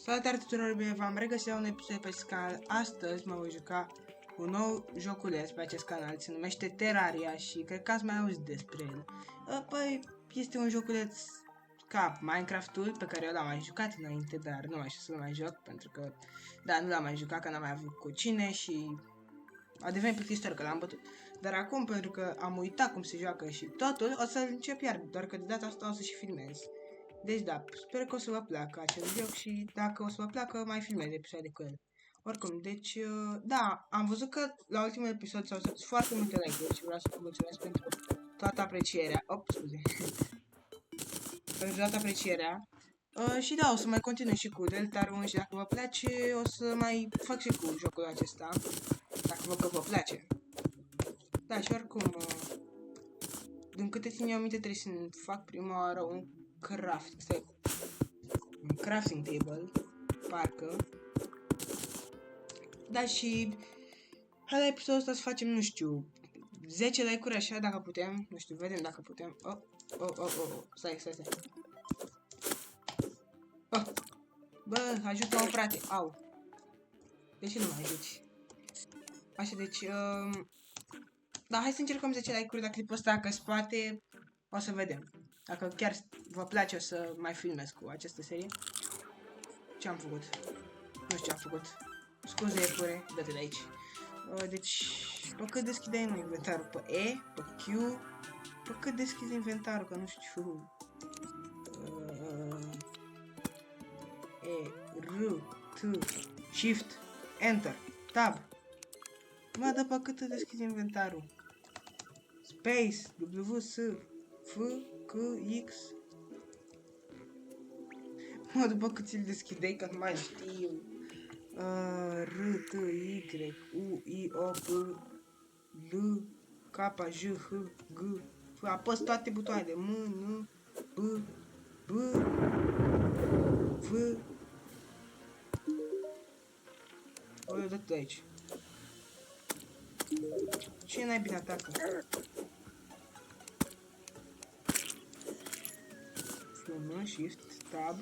Salutare tuturor, bine v-am regăsit la un episod pe acest canal. Astăzi mă voi juca un nou joculeț pe acest canal, se numește Terraria și cred că ați mai auzit despre el. Păi, este un joculeț ca Minecraft-ul pe care eu l-am mai jucat înainte, dar nu mai știu să-l mai joc pentru că, da, nu l-am mai jucat, că n-am mai avut cu cine și a devenit plictisitor că l-am bătut. Dar acum, pentru că am uitat cum se joacă și totul, o să-l încep iar, doar că de data asta o să și filmez. Deci da, sper că o să vă placă acest joc și dacă o să vă placă, mai filmez episoade cu el. Oricum, deci, da, am văzut că la ultimul episod s-au strâns foarte multe like-uri și vreau să vă mulțumesc pentru toată aprecierea. Scuze. Pentru toată aprecierea. Și da, o să mai continui și cu Deltarune și dacă vă place, o să mai fac și cu jocul acesta. Dacă vă place. Da, și oricum, din câte țin eu aminte, trebuie să fac prima oară un crafting table, parcă. Da, și hai la episodul ăsta să facem, nu știu, 10 like-uri așa, dacă putem. Nu știu, vedem dacă putem. Stai. Bă, ajută-mă, frate. Au. De ce nu mă ajuți? Așa, deci, da, hai să încercăm 10 like-uri la clipul ăsta, că spate o să vedem. Dacă chiar vă place, o să mai filmez cu această serie. Ce am făcut? Nu știu ce am făcut. Scuze, iepure, dă-te de aici. Deci, pe cât deschideai nu inventarul? Pe E, pe Q, pe cât deschizi inventarul? Că nu știu. E, R, T, Shift, Enter, Tab. Mă, dă pe cât deschizi inventarul? Space, W, S, F, C, X. Mă, după cât ți-l deschideai, că nu mai știu. R, T, Y, U, I, O, P, L, K, J, H, G. Apăs toate butoanele. M, N, B, B, V. Dă-te de aici. Ce n-ai bine atacă? F1, Shift, Tab,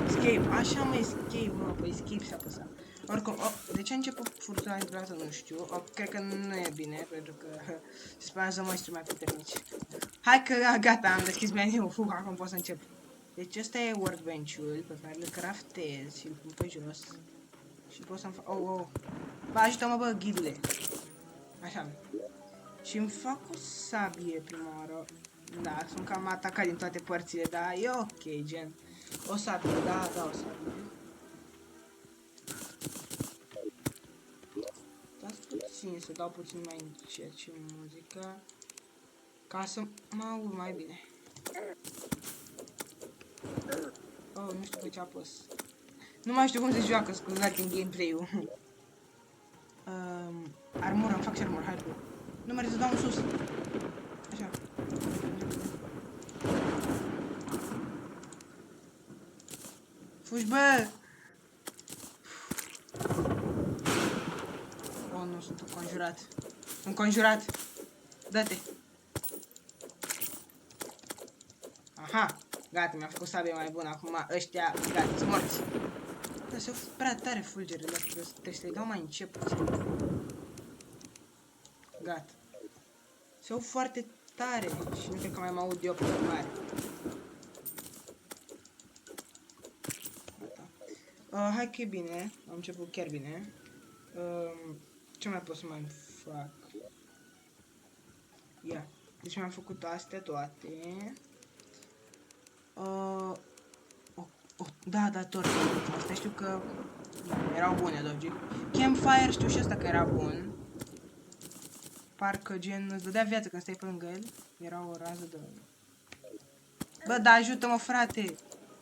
Escape. Așa mă, Escape, mă, pe Escape s-a apăsat. Oricum, de ce a început furtuna intrată, nu știu. Cred că nu e bine, pentru că se spanează monstri mai puternici. Hai că gata, am deschis meniu, acum pot să încep. Deci ăsta e workbench-ul pe care îl craftez și îl pun pe jos. Și pot să-mi fac... Bă, ajută-mă, bă, ghidule. Așa. Și îmi fac o sabie prima oară. Da, sunt cam atacat din toate părțile, dar e ok, gen. O sabie, da, o sabie. Dați puțin, să dau puțin mai încet și muzica. Ca să mă aud mai bine. Nu știu pe ce apăs. Nu mai știu cum se joacă, scuzați, în gameplay-ul. Armură, îmi fac și armură, hai repede. Nu merge să dau în sus. Așa. Fugi, bă! Nu, sunt înconjurat. Înconjurat! Dă-te! Aha! Gata, mi-a făcut sabie mai bună. Acum ăștia, gata, sunt morți. Da, se au prea tare fulgerele astea. Trebuie să-i dau mai încet puțin. Gata. Se au foarte tare și nu cred că mai mă aud eu pe mare. Hai că e bine. Am început chiar bine. Ce mai pot să mai fac? Ia. Deci mi-am făcut astea toate. Da, torțe. Asta știu că erau bune, logic. Campfire știu și asta că era bun. Parcă gen îți dădea viață când stai pe lângă el. Era o rază de... Bă, da, ajută-mă, frate!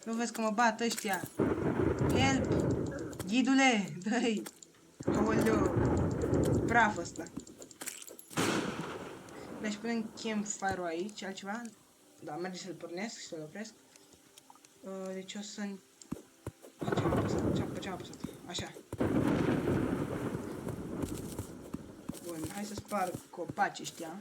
Nu vezi că mă bat ăștia? Help! Ghidule, dă-i! Aoleu! Praf ăsta. Deci punem campfire-ul aici, altceva? Da, merge să-l pornesc și să-l opresc. Deci o să... Ce-am apăsat? Așa. Bun, hai să sparg copacii ăștia.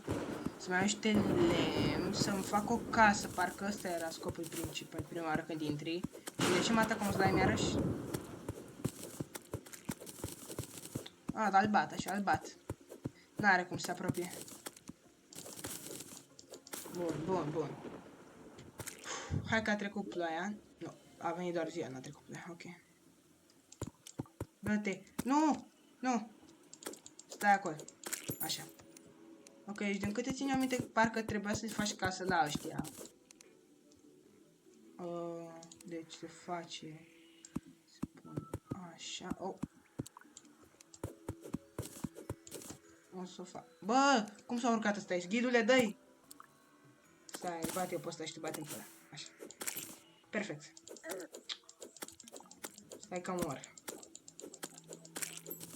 Să mai niște lemn, să-mi fac o casă, parcă ăsta era scopul principal, prima oară când intri. Și de ce mă atacăm slime iarăși? A, dar îl bat, așa, îl bat. N-are cum să se apropie. Bun, bun, bun. Hai că a trecut ploaia. Nu, a venit doar ziua, n-a trecut ploaia, ok. Dă-te. Nu! Nu! Stai acolo. Așa. Ok, și din câte țin eu aminte, parcă trebuia să-ți faci casă la ăștia. Deci se face... Spun așa... Oh. O să fac... Bă! Cum s-a urcat ăsta aici? Ghidule, dă-i! Stai, îl bat eu pe ăsta și tu batem pe ăla. Așa. Perfect. Stai că mor.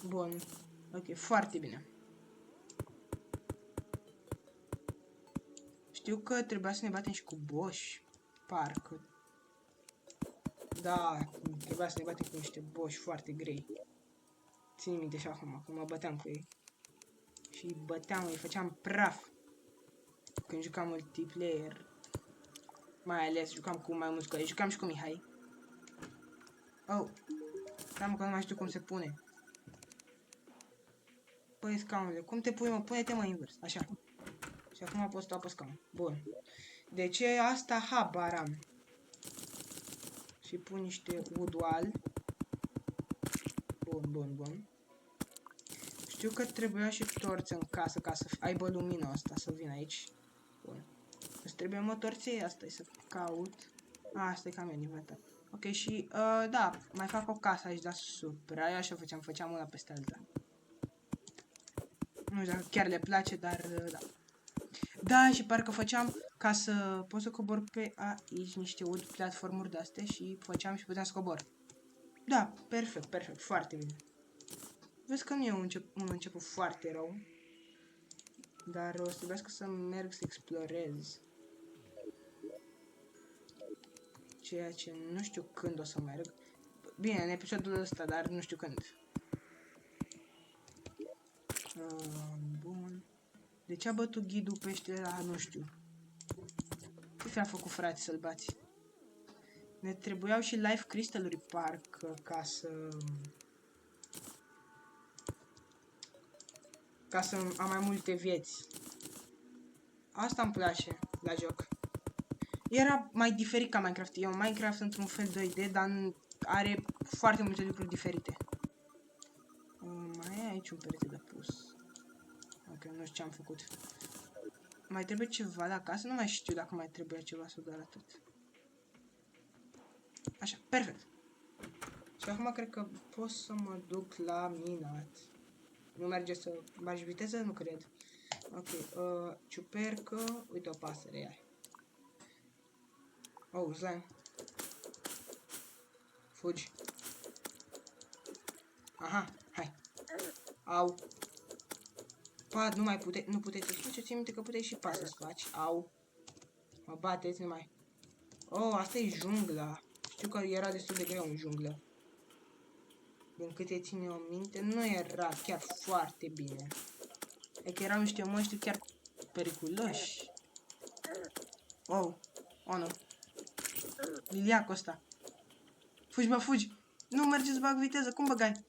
Bun. Ok, foarte bine. Știu că trebuia să ne batem și cu boși. Parcă. Da, trebuia să ne batem cu niște boși foarte grei. Țin minte și acum, că mă băteam cu ei. Și îi băteam, îi făceam praf. Când jucam multiplayer. Mai ales jucam cu mai mulți colegi. Jucam și cu Mihai. Oh. Cam că nu mai știu cum se pune. Păi scaunule, cum te pui, mă? Pune-te, mă, invers. Așa. Și acum pot sta pe scaun. Bun. De ce asta habar am? Și pun niște wood. Bun, bun, bun. Știu că trebuia și torț în casă ca să aibă lumină asta, să vin aici. Bun. Îți trebuie motorței, asta e să caut. Asta e cam inventat. Ok, și, da, mai fac o casă aici deasupra. Eu așa făceam una peste alta. Nu știu dacă chiar le place, dar, da. Da, și parcă făceam ca să pot să cobor pe aici niște wood platformuri de-astea și făceam și puteam să cobor. Da, perfect, perfect, foarte bine. Vezi că nu e un început foarte rău. Dar o să trebuiască să merg să explorez. Ceea ce nu știu când o să merg. Bine, în episodul ăsta, dar nu știu când. Bun. De ce a bătut ghidul pește ăla? Nu știu. Ce fi-a făcut, frate, să-l bați? Ne trebuiau și life crystaluri, parcă, ca să am mai multe vieți. Asta îmi place la joc. Era mai diferit ca Minecraft. E un Minecraft într-un fel 2D, dar are foarte multe lucruri diferite. Mai e aici un perete de pus. Ok, nu știu ce am făcut. Mai trebuie ceva la casă? Nu mai știu dacă mai trebuie ceva sau doar atât. Așa, perfect. Și acum cred că pot să mă duc la minat. Nu merge să bagi viteză? Nu cred. Ok, ciupercă. Uite o pasăre, ia. Oh, slime. Fugi. Aha, hai. Au. Pad, nu puteți să faci, țin minte că puteți și pas să faci. Au. Mă bateți numai. Oh, asta e jungla. Știu că era destul de greu în junglă. Din câte țin eu minte, nu era chiar foarte bine. E că erau niște monștri chiar periculoși. Oh, oh nu. Liliacul ăsta. Fugi, bă, fugi. Nu merge să bag viteză, cum băgai?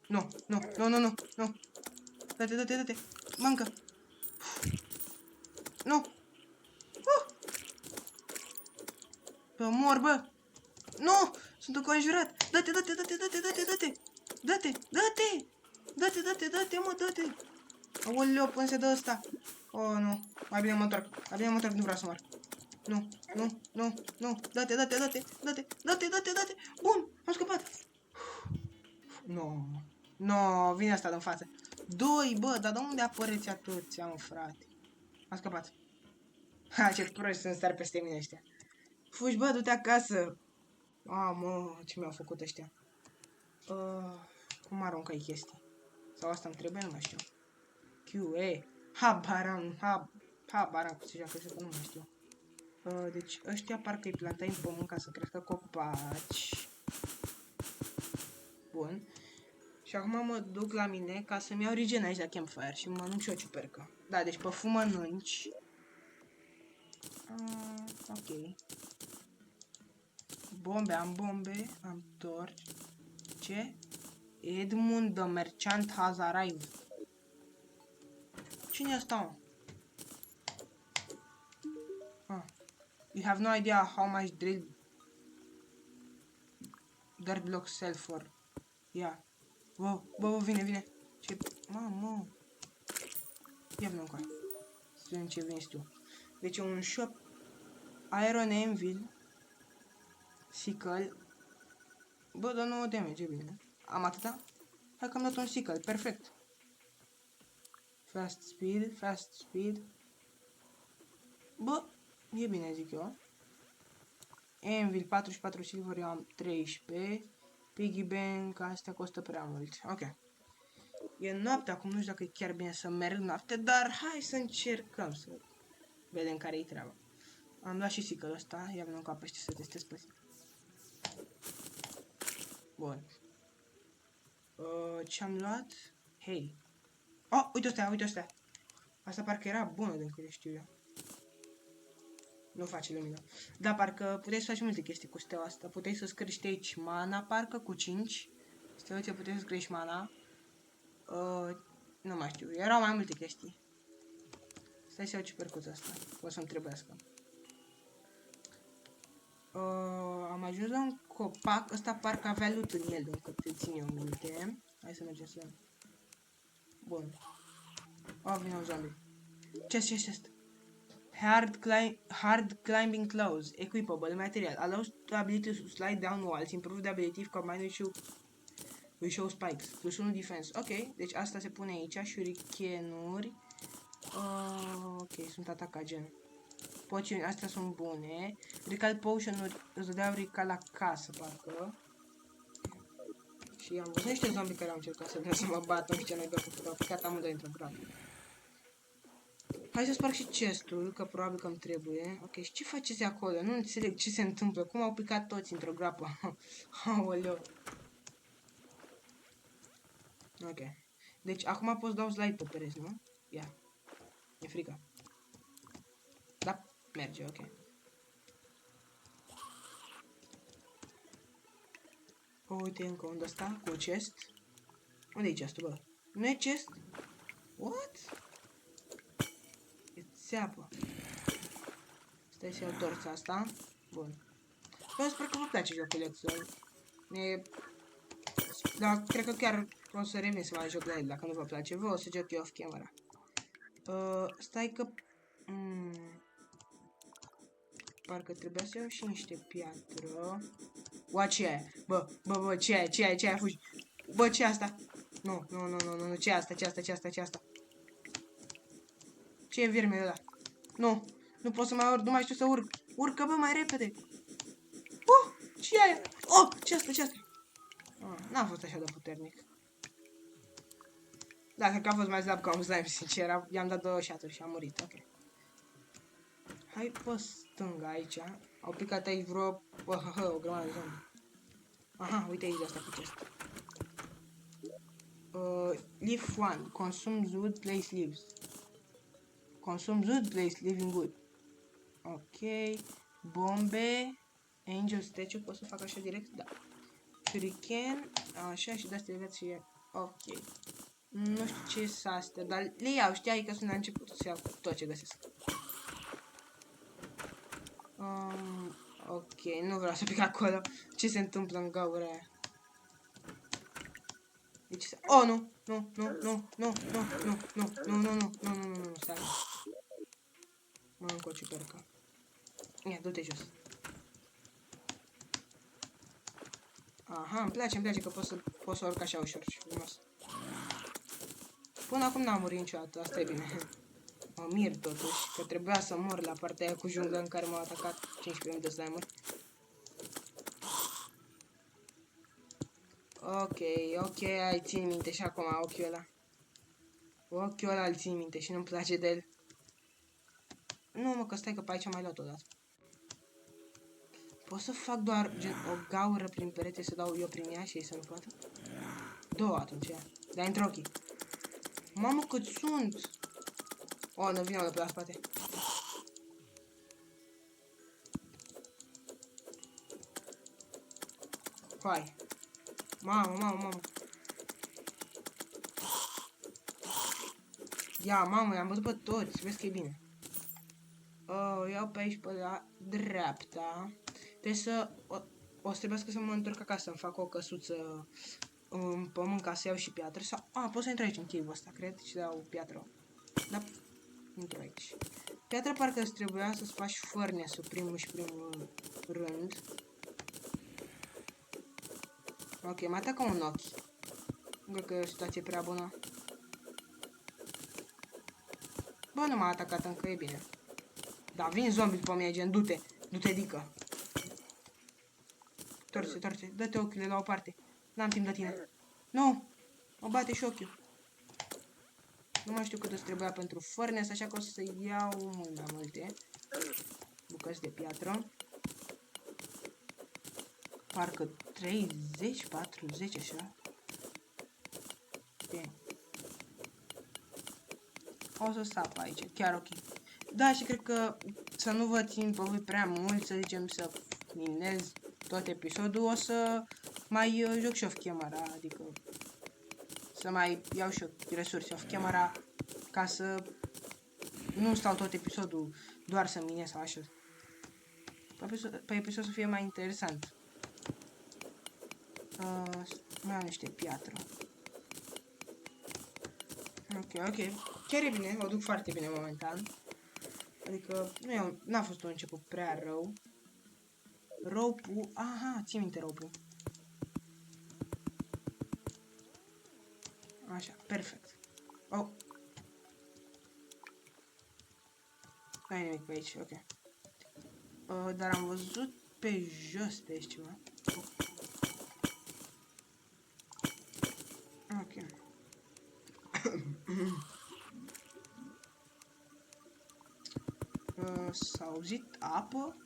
Nu, nu, nu, nu, nu, nu. Dă-te, dă-te, dă-te. Mancă. Nu. Bă, mor, bă. Nu! Sunt înconjurat! Dă-te, dă-te, dă-te, dă-te, dă-te, dă-te! Dă-te, dă-te! Dă-te, dă-te, dă-te, mă, dă-te! Aoleu, până se dă ăsta! Oh, nu. Mai bine mă întorc. Mai bine mă întorc, nu vreau să mor. Nu, nu, nu, nu. Dă-te, dă-te, dă-te, dă-te, dă-te, dă-te, dă-te! Bun, am scăpat! Nu. Nu, vine asta din față. Doi, bă, dar de unde apăreți atâția, mă, frate? Am scăpat. Ha, ce proști sunt star peste mine ăștia. Fugi, bă, du-te acasă! Mă, ce mi-au făcut ăștia? Cum aruncă-i chestii? Sau asta îmi trebuie? Nu mai știu. QA. Habar am cum se joacă, că nu mai știu. Deci ăștia parcă îi plantai în pământ ca să crească copaci. Bun. Și acum mă duc la mine ca să-mi iau regen aici la campfire și mănânc și o ciupercă. Da, deci pe fum mănânci. Ok. Bombe, am torci. Ce? Edmund the Merchant has arrived. Cine e ăsta, mă? You have no idea how much dirt blocks sell for. Yeah. Bă, vine. Ce... Mamă. Ia vină încoa. Să vedem ce vine tu. Deci e un shop. Iron Anvil. Sickle. Bă, dar nu damage, bine. Am atâta? Hai că am dat un sickle, perfect. Fast speed. Bă, e bine, zic eu. Anvil, 44 silver, eu am 13. Piggy bank, astea costă prea mult. Ok. E noapte acum, nu știu dacă e chiar bine să merg noapte, dar hai să încercăm să vedem care-i treaba. Am luat și sickle ăsta, ia vină încoa pește să testez pe zi. Bun. Ce-am luat? Hei. Oh, uite ăsta. Asta parcă era bună din câte știu eu. Nu face lumină. Da, parcă puteai să faci multe chestii cu steaua asta. Puteai să-ți crești aici mana, parcă, cu 5. Steaua puteai să crești mana. Nu mai știu. Erau mai multe chestii. Stai să iau ciupercuța asta. O să-mi trebuiască. Am ajuns la un copac. Ăsta parcă avea loot în el, din câte țin eu minte. Hai să mergem să vedem. Bun. Vine un zombie. Ce asta? Hard climbing clothes. Equipable material. Allows the ability to slide down walls. Improve the ability if combined with show spikes. Plus 1 defense. Ok, deci asta se pune aici. Shurikenuri. Ok, sunt atacagen. Poțiuni, astea sunt bune. Recall potion-uri îți dădeau recall la casă, parcă. Și am văzut niște zombie care au încercat să mă bată în picioare negătă, că au picat amândoi într-o groapă. Hai să sparg și chestul, că probabil că îmi trebuie. Ok, și ce faceți acolo? Nu înțeleg ce se întâmplă. Cum au picat toți într-o groapă? Aoleu. Ok. Deci acum pot să dau slide pe pereți, nu? Ia. E frică. Da, merge, ok. Uite încă unde ăsta, cu chest. Unde e chestul, bă? Nu e chest? What? E țeapă. Stai să iau torța asta. Bun. Bă, sper că vă place joculețul. Dar cred că chiar o să revin să mai joc la el, dacă nu vă place. Vă o să joc eu off camera. Stai că... Parcă trebuia să iau și niște piatră. Ua, ce e? Bă, ce e? Fugi. Bă, ce e asta? Nu, ce e asta? Ce e viermele ăla? Nu pot să mai urc, nu mai știu să urc. Urcă, bă, mai repede. Ce e? Ce e asta? N-a fost așa de puternic. Da, cred că a fost mai slab ca un slime, sincer. I-am dat 2 shot-uri și a murit, ok. Hai pe stânga aici. Au picat aici vreo... o grămadă de zombie. Aha, uite aici asta cu chest. Leaf 1. Consumes wood, place leaves. Consumes wood, place living wood. Ok. Bombe. Angel statue. Pot să fac așa direct? Da. Shuriken. Așa și de-astea legat și... Ok. Nu știu ce sunt astea, dar le iau. Știai că sunt la început să iau tot ce găsesc. Ok, nu vreau să pic acolo. Ce se întâmplă în gaura aia? Deci se... nu, stai. Mă încă o ciupercă. Ia, du-te jos. Aha, îmi place că pot să urc așa ușor și frumos. Până acum n-am murit niciodată, asta e bine. Mă mir totuși, că trebuia să mor la partea aia cu junglă în care m-au atacat 15.000 de slime-uri. Ok, ai țin minte și acum ochiul ăla. Ochiul ăla îl țin minte și nu-mi place de el. Nu, mă, că stai că pe aici am mai luat odată. Pot să fac doar o gaură prin perete să dau eu prin ea și ei să nu poată? 2 atunci, ia. Dar intră ochii. Mamă, cât sunt! Nu vine de pe la spate. Hai. Mamă. Ia, mamă, i-am văzut pe toți. Vezi că e bine. Iau pe aici, pe la dreapta. Trebuie să... O să trebuiască să mă întorc acasă, să-mi fac o căsuță în pământ ca să iau și piatră. Sau... pot să intru aici în cave ăsta, cred, și dau piatră. Da, intru aici. Piatra parcă îți trebuia să-ți faci furnace-ul primul rând. Ok, mă atacă un ochi. Nu cred că e o situație prea bună. Bă, nu m-a atacat încă, e bine. Da, vin zombie după mine, gen, du-te, du-te, dică. Torce, dă-te ochiule la o parte. N-am timp de tine. Nu! Mă bate și ochiul. Nu mai știu cât îți trebuia pentru furnace, așa că o să iau mult mai multe bucăți de piatră. Parcă 30, 40, așa. Ok. O să sap aici, chiar ok. Da, și cred că să nu vă țin pe voi prea mult, să zicem să minez tot episodul, o să mai joc și off camera, adică să mai iau și resurse off camera ca să nu stau tot episodul doar să minez sau așa. Pe episod să fie mai interesant. Mai am niște piatră. Ok. Chiar e bine, o duc foarte bine momentan. Adică n-a fost un început prea rău. Rope-ul, aha, țin minte rope-ul. Așa, perfect. Oh. Nu e nimic pe aici, ok. Dar am văzut pe jos de aici ceva. Ok. S-a auzit apă?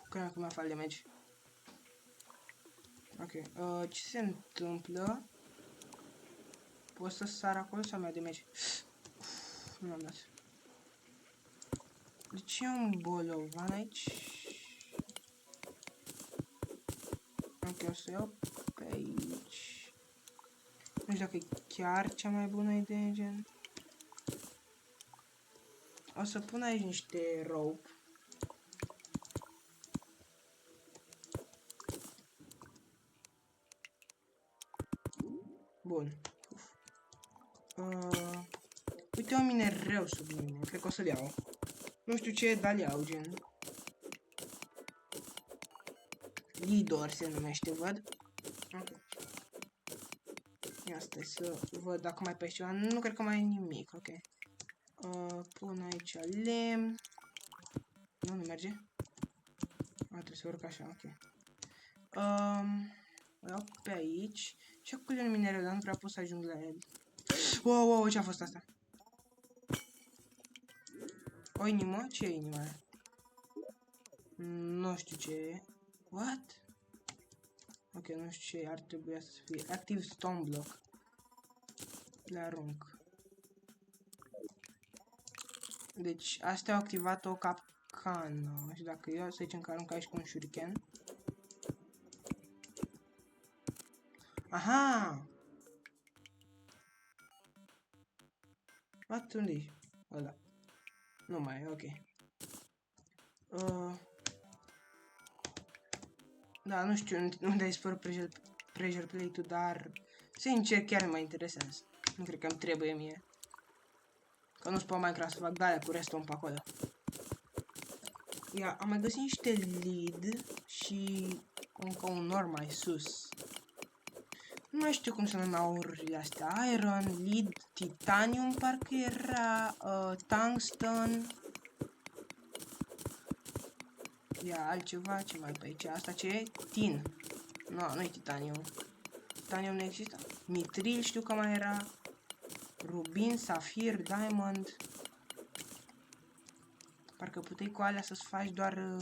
Cred că mi-a falit damage. Ok, ce se întâmplă? Pot să sar acolo sau mi-a damage? Nu am dat. De ce e un bolovan aici? Ok, o să iau pe aici. Nu știu dacă e chiar cea mai bună idee, gen. O să pun aici niște rope. Bun. Uite un minereu sub mine. Cred că o să-l iau. Nu știu ce, dar iau, gen. Lidor se numește, văd. Okay. Ia stai să văd dacă mai pe ceva. Nu cred că mai e nimic, ok. Pun aici lemn. Nu merge. Trebuie să urc așa, ok. O iau pe aici. Și acolo e un minereu, dar nu prea pot să ajung la el. Wow, ce-a fost asta? O inimă? Ce e inima aia? Nu știu ce e. What? Ok, nu știu ce ar trebui să fie. Active stone block. Le arunc. Deci, astea au activat o capcană. Și dacă eu să zicem că arunc aici cu un shuriken. Aha! What? Unde-i? Ăla. Nu mai e, ok. Da, nu știu unde ai spărut pressure plate-ul, dar sincer chiar mă interesează. Nu cred că îmi trebuie mie. Că nu-ți pe Minecraft să fac de-aia cu restul pe acolo. Ia, am mai găsit niște lead și încă un nor mai sus. Nu mai știu cum se numeau aururile astea. Iron, lead, titanium, parcă era, tungsten. Ia, altceva, ce mai pe aici? Asta ce e? Tin. Nu e titanium. Titanium nu există. Mitril știu că mai era. Rubin, safir, diamond. Parcă puteai cu alea să-ți faci doar...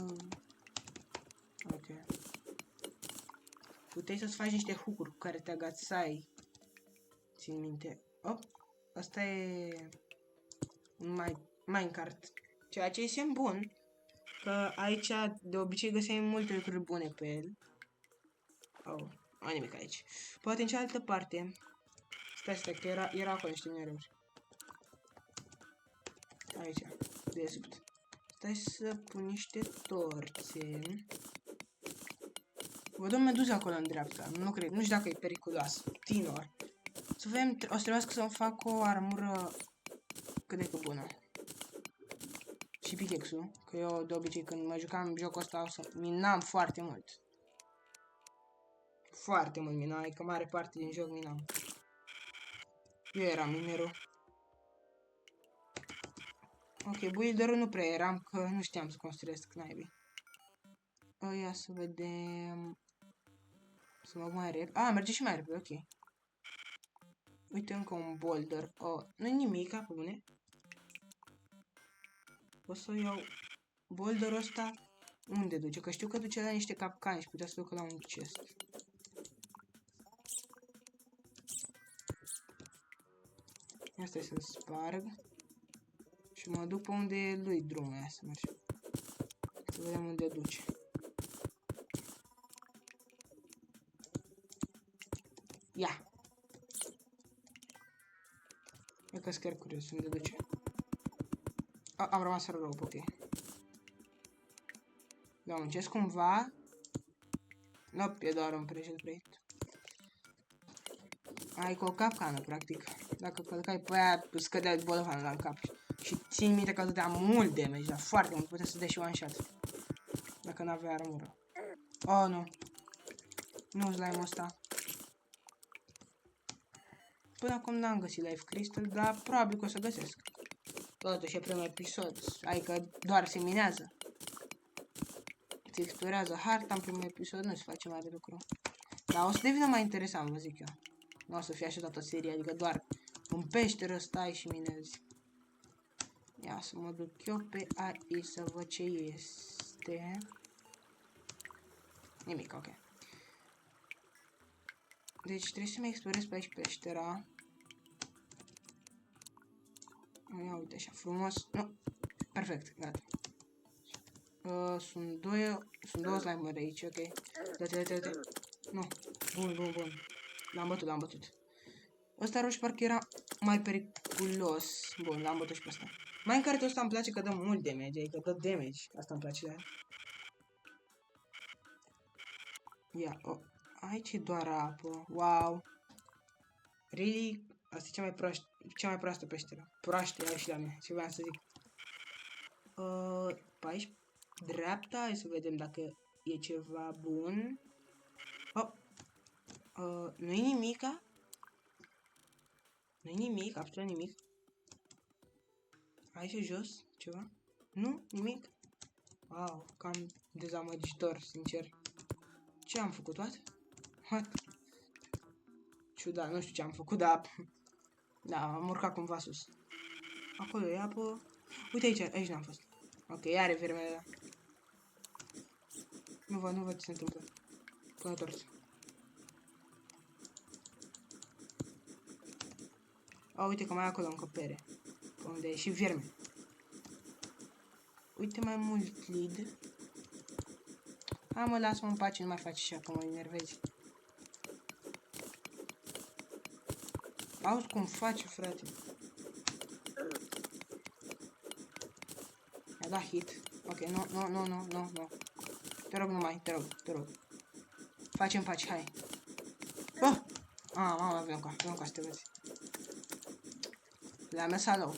Ok. Puteai să-ți faci niște hook-uri cu care te agațai. Țin minte. Asta e... Minecart. Ceea ce e semn bun. Că aici de obicei găseai multe lucruri bune pe el. Nu nimic aici. Poate în cealaltă parte. Stai, că era acolo niște minereuri. Aici, desubt. Stai să pun niște torțe. Văd o meduză acolo în dreapta. Nu cred, nu știu dacă e periculos. Tinor. Să vedem, o să trebuiască să-mi fac o armură cât de cât bună. Și pickaxe-ul, că eu de obicei când mă jucam jocul ăsta o să minam foarte mult. Foarte mult minam, adică mare parte din joc minam. Eu eram minerul. Ok, builderul nu prea eram, că nu știam să construiesc naibii. Ia să vedem... Să mă mai repede. Merge și mai repede, ok. Uite încă un boulder. Nu-i nimic, pe bune. O să iau boulderul ăsta. Unde duce? Că știu că duce la niște capcane și putea să ducă la un chest. Asta e să-l sparg. Și mă duc pe unde e lui drumul aia să merg. Să vedem unde duce. Ia! E că chiar curios unde duce. Am rămas fără rope, ok. Da, muncesc cumva. Nope, e doar un prejudicat. Ai cu o capcană, practic. Dacă călcai pe aia, scădea bolovanul la cap. Și țin minte că dădea mult damage, dar foarte mult. Putea să dea și one shot. Dacă n-avea armură. Oh, nu. Nu slime-ul ăsta. Până acum n-am găsit Life Crystal, dar probabil că o să găsesc. Totuși e primul episod. Adică doar se minează. Se explorează harta în primul episod, nu se face mare lucru. Dar o să devină mai interesant, vă zic eu. Nu o să fie așa toată seria, adică doar în peșteră stai și minezi. Ia să mă duc eu pe aici să văd ce este. Nimic, ok. Deci trebuie să-mi explorez pe aici peștera. Ia uite așa frumos. Nu. Perfect, gata. Sunt două slime-uri aici, ok. Dă-te. Nu. Bun. L-am bătut. Ăsta roșu parcă era mai periculos. Bun, l-am bătut și pe ăsta. Minecraft-ul ăsta îmi place că dă mult damage, adică dă damage. Asta îmi place de aia. Ia, aici e doar apă. Wow. Really? Asta e cea mai proastă peșteră. Proaște, ia și la mine. Ce vreau să zic. Pe aici, dreapta, hai să vedem dacă e ceva bun. Nu-i nimica? Nu-i nimic, absolut nimic. Aici jos, ceva? Nu, nimic. Wow, cam dezamăgitor, sincer. Ce am făcut, what? Ciudat, nu știu ce am făcut, dar... Da, am urcat cumva sus. Acolo e apă. Uite aici n-am fost. Ok, are vermele. Nu văd ce se întâmplă. Până torț. Uite că mai e acolo încă pere. Unde e și vierme. Uite mai mult lead. Mă, lasă-mă în pace, nu mai faci așa că mă enervezi. Auzi cum face, frate. I-a dat hit. Ok, nu. Te rog, te rog. Facem pace, hai. Mama, avem ca să te vezi. Le-am lăsat low.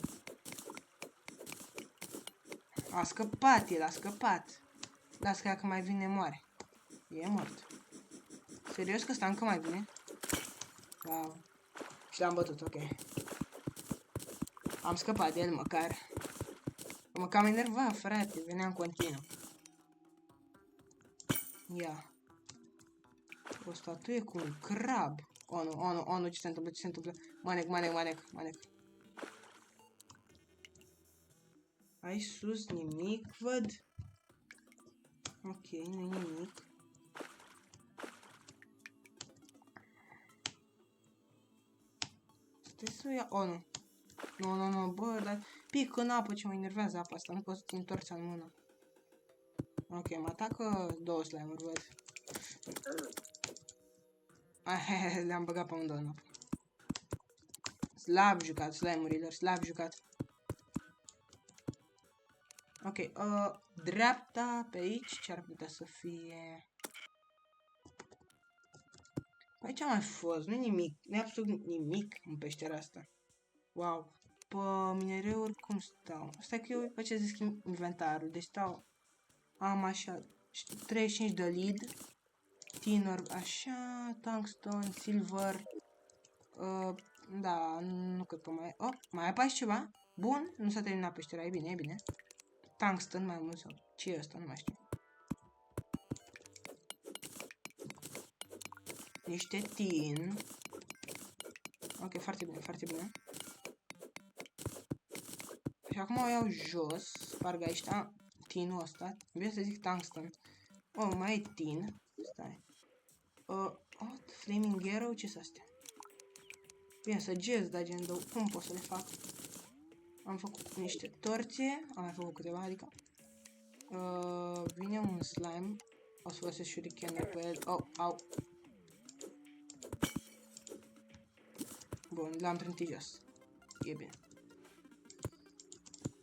A scăpat el, a scăpat. Las că dacă mai vine moare. E mort. Serios că ăsta încă mai vine? Wow. Și l-am bătut, ok. Am scăpat de el măcar. Mă cam enerva, frate, venea în continuu. Ia. O statuie cu un crab. Nu, ce se întâmplă? Manec. Aici sus nimic, văd. Ok, nu nimic. Stai să ia... Nu, bă, dar pic în apă, ce mă enervează apa asta, nu pot să țin torța în mână. Ok, mă atacă două slime-uri, văd. Le-am băgat pe amândouă în apă. slab jucat, slime-urilor, slab jucat. Ok, dreapta pe aici, ce ar putea să fie? Aici am mai fost, nu nimic, nu absolut nimic în peștera asta. Wow, pe minereuri cum stau? Stai că eu ce să schimb inventarul, deci stau, am așa, 35 de lead, tinor, așa, tungstone, silver, da, nu cred că mai, mai apare ceva? Bun, nu s-a terminat peștera, e bine, e bine. Tungsten mai mult sau ce e ăsta, nu mai știu. Niște tin. Ok, foarte bine, foarte bine. Și acum o iau jos, parcă aici, tinul ăsta, bine să zic tungsten. Mai e tin, stai. Flaming arrow, ce sunt astea? Bine, săgeți, dar gen, cum pot să le fac? Am făcut niște torțe, am mai făcut câteva, adică. Vine un slime, o să folosesc shuriken pe el, au. Bun, l-am trântit jos, e bine.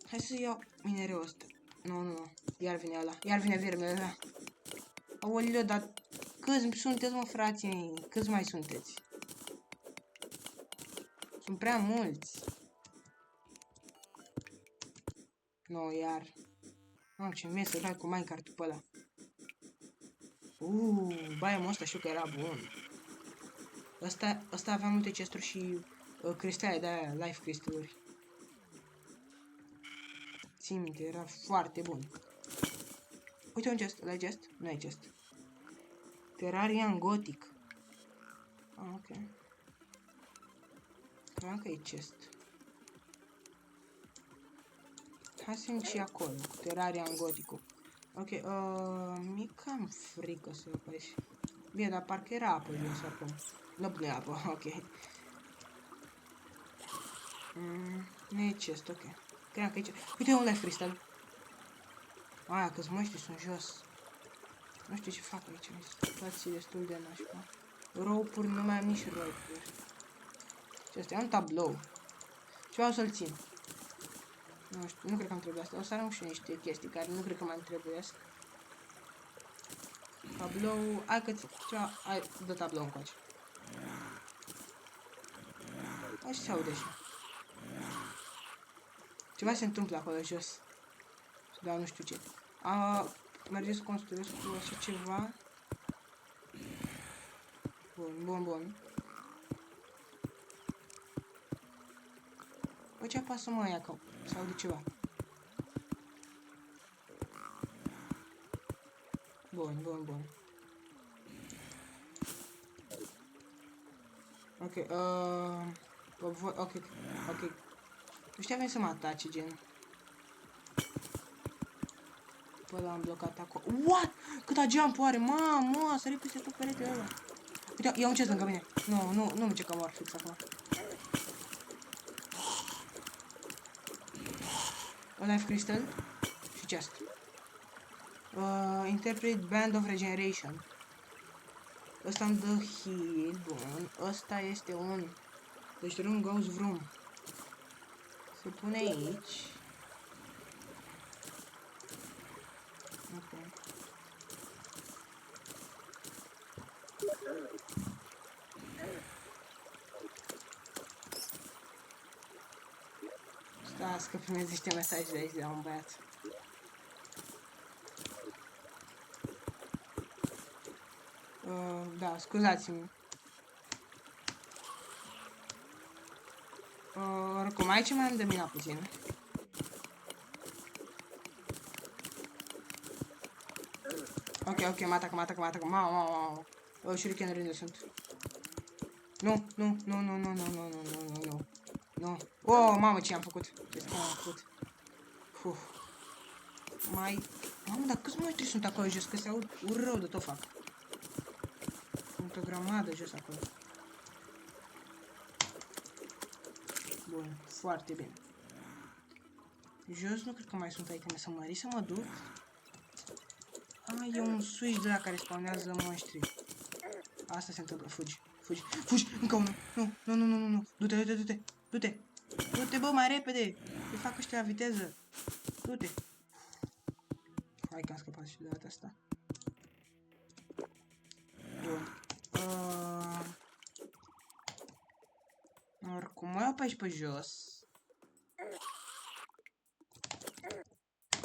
Hai să iau minereul ăsta. Nu, iar vine ăla, iar vine vermele ăla. Aoleu, dar câți sunteți, mă, frații? Câți mai sunteți? Sunt prea mulți. Nu, iar. Ce mesă dai cu Minecraft-ul pe ăla. Baia mă, ăsta știu că era bun. Ăsta avea multe chesturi și cristale de-aia, life crystal-uri. Țin minte, era foarte bun. Uite un chest, ăla e chest? Nu e chest. Terrarian Gothic. Ok. Credeam că e chest. Hai să și acolo, cu Terrarian Gothic-ul. Ok, mi cam frică să faci. Bine, dar parcă era apă jos acum. Nu e apă, ok. Nu e chest, ok. Credeam că e chest. Uite un life crystal. Aia, că-ți măști sunt jos. Nu știu ce fac aici, situații destul de nașpa. Rope-uri, nu mai am nici rope-uri. Ce asta e un tablou. Ce vreau să-l țin. Nu știu, nu cred că îmi trebuie asta. O să arăt și niște chestii care nu cred că mai îmi trebuiesc. Tablou, hai că ceva, hai, dă tablou încoace. Așa se aude așa. Ceva se întâmplă acolo jos. Dar nu știu ce. Merge să construiesc cu așa ceva. Bun. Păi ce apasă mă aia că se aude ceva. Bun. Ok, ok. Nu știu, avem să mă atace, gen. Păi l-am blocat acolo. What? Câta jump-ul are? Mamă, a sărit peste tot peretele ăla. Uite, ia un chest lângă mine. Nu merge că mor fix acum. O life crystal și chest. Interpret Band of Regeneration. Ăsta îmi dă heal, bun. Ăsta este un... Deci room goes vroom. Se pune aici. Ok. Stați că primesc niște mesaje de aici de la un băiat. Da, scuzați-mi. Oricum, aici mai am de mina puțin. Ok, mă atacă. Mamă. Shuriken-uri unde sunt? Nu. Oh, mamă, ce am făcut? Mamă, dar câți monștri sunt acolo jos? Că se aud rău de tot fac. Sunt o grămadă jos acolo. Bun, foarte bine. Jos nu cred că mai sunt iteme să mări, să mă duc. E un switch de la care spawnează monștri. Asta se întâmplă, fugi, încă unul. Nu. Du-te. Du-te! Du-te, bă, mai repede! Îi fac ăștia la viteză! Du-te! Hai că am scăpat și de data asta. Bun. Oricum, mă iau pe aici pe jos.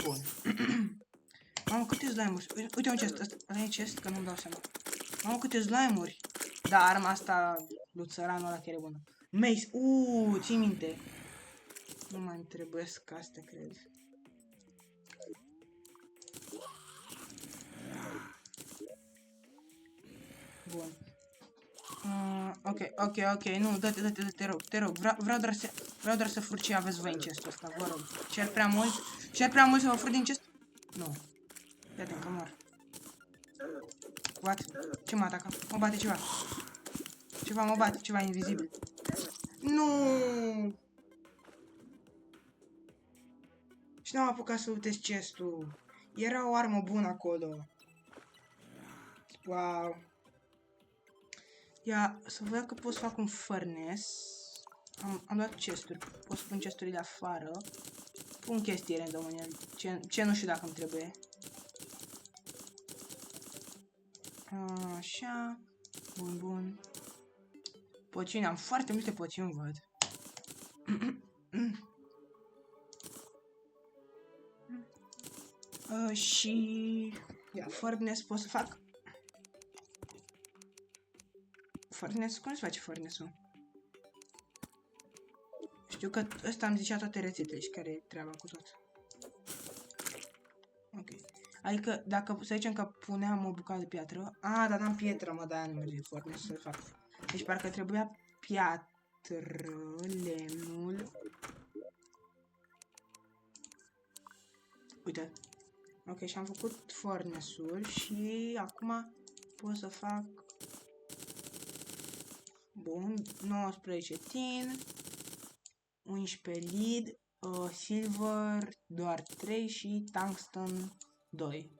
Bun. Mamă, câte slime-uri. Uite un chest. Ăsta e chest, că nu-mi dau seama. Mamă, câte slime-uri. Da, arma asta lui țăranul ăla chiar e bună. Mace. Ții minte. Nu mai îmi trebuiesc astea, cred. Bun. Ok, nu, dă-te, te rog. Vreau doar să fur ce aveți voi în chestul ăsta, vă rog. Cer prea mult să vă fur din chest? Nu. Fii atent că mor. What? Ce mă atacă? Mă bate ceva. Mă bate, ceva invizibil. Nu! Și n-am apucat să lutez chestul. Era o armă bună acolo. Wow. Ia, să văd că pot să fac un furnace. Am luat chesturi. Pot să pun chesturile afară. Pun chestii random în el. Ce nu știu dacă îmi trebuie. Așa. Bun. Poțiuni. Am foarte multe poțiuni, văd. Și... Ia, furnace pot să fac. Furnace? Cum se face furnace-ul? Știu că ăsta îmi zicea toate rețetele și care e treaba cu tot. Ok. Adică, dacă să zicem că puneam o bucată de piatră... dar n-am pietră, mă, de-aia nu merge furnace să fac. Deci parcă trebuia piatră, lemnul... Uite. Ok, și am făcut furnace-ul și acum pot să fac... Bun, 19 tin, 11 lead, silver doar 3 și tungsten 2.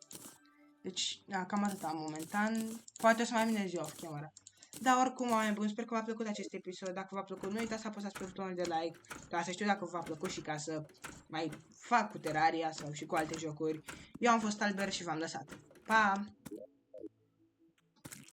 Deci, da, cam atât am momentan. Poate o să mai vină ziua off camera. Da, oricum, oameni buni, sper că v-a plăcut acest episod. Dacă v-a plăcut, nu uitați să apăsați pe butonul de like, ca să știu dacă v-a plăcut și ca să mai fac cu Terraria sau și cu alte jocuri. Eu am fost Albert și v-am lăsat. Pa!